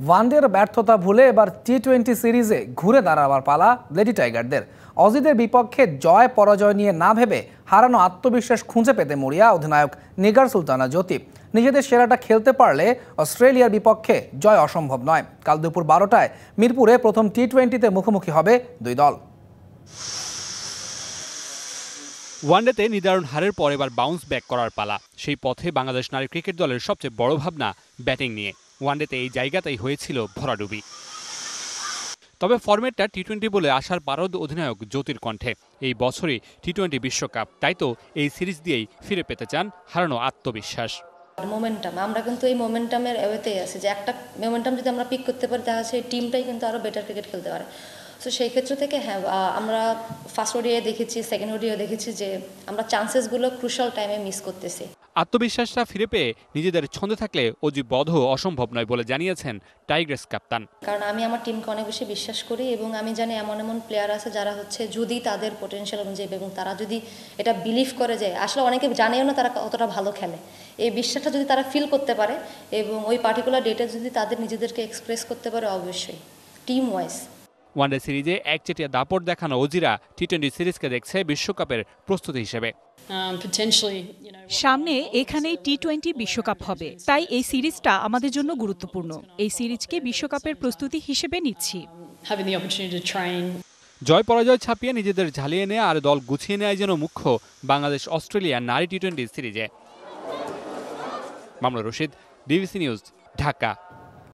ওয়ানডের ব্যর্থতা ভুলে এবার টি-20 সিরিজে ঘুরে দাঁড়াবার পালা লেডি টাইগারদের। অজিদের বিপক্ষে জয় পরাজয় নিয়ে না ভেবে হারানো আত্মবিশ্বাস খুঁজে পেতে মরিয়া অধিনায়ক নিগার সুলতানা জ্যোতি। নিজেদের সেরাটা খেলতে পারলে অস্ট্রেলিয়ার বিপক্ষে জয় অসম্ভব নয়। কাল দুপুর 12টায় মিরপুরে প্রথম টি-20তে মুখোমুখি হবে দুই দল। ওয়ানডেতে নির্ধারণ হারের পর এবার বাউন্স ব্যাক করার পালা। সেই পথে বাংলাদেশ নারী ক্রিকেট দলের সবচেয়ে বড় ভাবনা ব্যাটিং নিয়ে। ওয়ানডেতে এই জায়গাতেই হয়েছিল ভরাডুবি। তবে ফরম্যাটটা টি-20 বলে আশার পারদ অধিনায়ক জ্যোতির কণ্ঠে। এই বছরই টি-20 বিশ্বকাপ, তাই তো এই সিরিজ দিয়েই ফিরে পেতে চান হারানো আত্মবিশ্বাস। মোমেন্টাম, আমরা কিন্তু এই মোমেন্টামের এওয়েতেই আছি যে একটা মোমেন্টাম যদি আমরা পিক করতে পারি তাহলে সেই টিমটাই কিন্তু আরও বেটার ক্রিকেট খেলতে পারে। সো সেই ক্ষেত্র থেকে হ্যাঁ, আমরা ফার্স্ট ওডিআই দেখেছি, সেকেন্ড ওডিআই দেখেছি যে আমরা চান্সেসগুলো ক্রুশাল টাইমে মিস করতেছি। আত্মবিশ্বাসটা ফিরে পেয়ে নিজেদের ছন্দে থাকলে অজি বধ অসম্ভব নয় বলে জানিয়েছেন টাইগ্রেস কাপ্তান। কারণ আমি আমার টিমকে অনেক বেশি বিশ্বাস করি এবং আমি জানি এমন এমন প্লেয়ার আছে যারা হচ্ছে যদি তাদের পোটেনশিয়াল অনুযায়ী এবং তারা যদি এটা বিলিভ করে যায়, আসলে অনেকে জানেও না তারা কতটা ভালো খেলে, এই বিশ্বাসটা যদি তারা ফিল করতে পারে এবং ওই পার্টিকুলার ডেটে যদি তাদের নিজেদেরকে এক্সপ্রেস করতে পারে, অবশ্যই টিম ওয়াইজ। ওয়ানডে সিরিজে একচেটিয়া দাপট দেখানো অজিরা টি-20 সিরিজকে দেখছে বিশ্বকাপের প্রস্তুতি হিসেবে। সামনে এখানেই টি-20 বিশ্বকাপ হবে, তাই এই সিরিজটা আমাদের জন্য গুরুত্বপূর্ণ। এই সিরিজকে বিশ্বকাপের প্রস্তুতি হিসেবে নিচ্ছি। জয় পরাজয় ছাপিয়ে নিজেদের ঝালিয়ে নেয়া আর দল গুছিয়ে নেয় যেন মুখ্য বাংলাদেশ অস্ট্রেলিয়া নারী টি-20 সিরিজে। মামলা রশিদ, ডিবিসি নিউজ, ঢাকা।